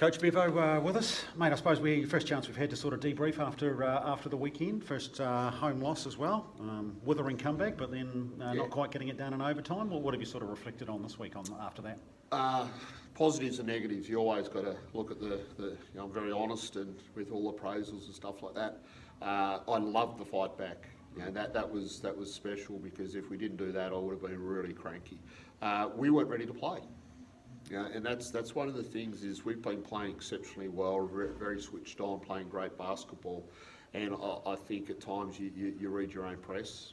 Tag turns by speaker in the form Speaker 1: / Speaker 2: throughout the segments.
Speaker 1: Coach Bevo with us. Mate, I suppose first chance we've had to sort of debrief after the weekend. First home loss as well. Withering comeback, but then not quite getting it done in overtime. Well, what have you sort of reflected on this week after that?
Speaker 2: Positives and negatives. You always got to look at the I'm very honest and with all appraisals and stuff like that. I loved the fight back. That was special, because if we didn't do that, I would have been really cranky. We weren't ready to play. And that's one of the things, is we've been playing exceptionally well, very switched on, playing great basketball, and I think at times you read your own press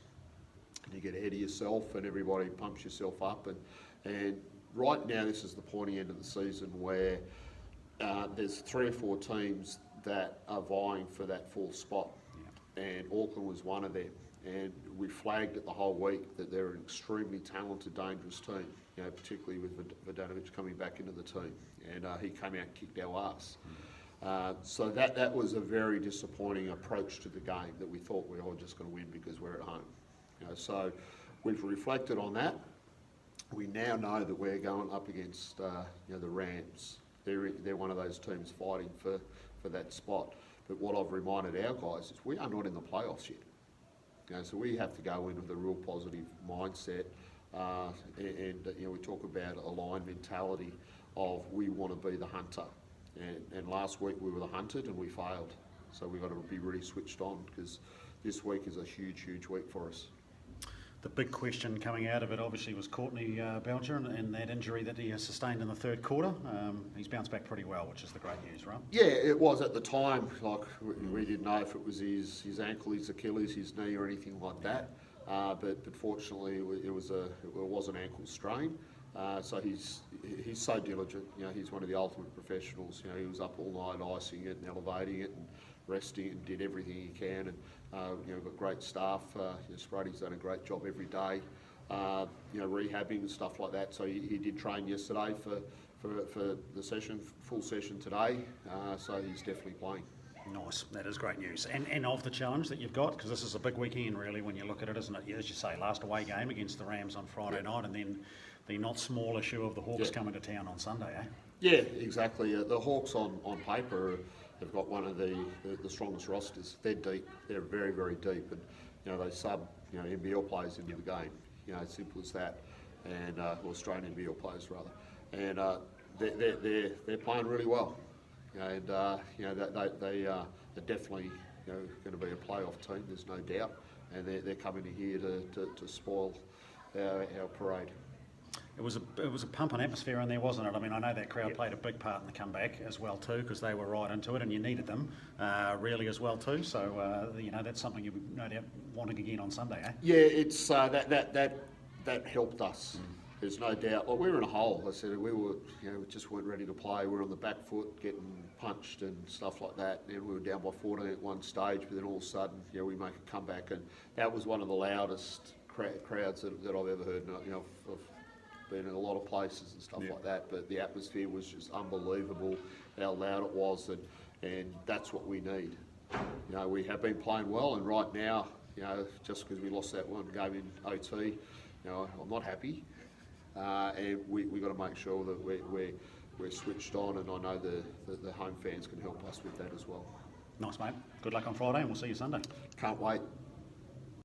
Speaker 2: and you get ahead of yourself, and everybody pumps yourself up, and right now this is the pointy end of the season where there's 3 or 4 teams that are vying for that 4th spot, and Auckland was one of them. And we flagged it the whole week that they're an extremely talented, dangerous team, particularly with Vodanovic coming back into the team. And he came out and kicked our ass. So that was a very disappointing approach to the game, that we thought we were just going to win because we're at home. So we've reflected on that. We now know that we're going up against the Rams. They're one of those teams fighting for that spot. But what I've reminded our guys is we are not in the playoffs yet. So we have to go in with a real positive mindset, and we talk about a line mentality of we want to be the hunter. And last week we were the hunted and we failed. So we've got to be really switched on, because this week is a huge, huge week for us.
Speaker 1: The big question coming out of it obviously was Courtney Belger and that injury that he sustained in the 3rd quarter. He's bounced back pretty well, which is the great news, right?
Speaker 2: Yeah, it was at the time. Like, we didn't know if it was his ankle, his Achilles, his knee, or anything like that. But fortunately, it was an ankle strain. So he's so diligent. He's one of the ultimate professionals. He was up all night icing it and elevating it and resting it, and did everything he can. And we've got great staff. Sprudy's done a great job every day, rehabbing and stuff like that. So he did train yesterday for the session, full session today. So he's definitely playing.
Speaker 1: Nice, that is great news. And of the challenge that you've got, because this is a big weekend really when you look at it, isn't it? As you say, last away game against the Rams on Friday night, and then the not small issue of the Hawks coming to town on Sunday, eh?
Speaker 2: Yeah, exactly. The Hawks on paper have got one of the strongest rosters. They're deep. They're very, very deep, and they sub NBL players into the game. As simple as that, and Australian NBL players rather, and they're playing really well. And they are definitely going to be a playoff team. There's no doubt, and they're coming here to spoil our parade.
Speaker 1: It was a pumping atmosphere in there, wasn't it? I mean, I know that crowd played a big part in the comeback as well too, because they were right into it, and you needed them really as well too. So that's something you no doubt wanting again on Sunday, eh?
Speaker 2: Yeah, it's that helped us. There's no doubt. Well, we were in a hole. I said we were, just weren't ready to play. We were on the back foot, getting punched and stuff like that. And we were down by 14 at one stage, but then all of a sudden, we make a comeback, and that was one of the loudest crowds that I've ever heard. I've been in a lot of places and stuff like that, but the atmosphere was just unbelievable. How loud it was, and that's what we need. We have been playing well, and right now, just because we lost that one game in OT, I'm not happy. And we got to make sure that we're switched on, and I know the home fans can help us with that as well.
Speaker 1: Nice, mate. Good luck on Friday, and we'll see you Sunday.
Speaker 2: Can't wait.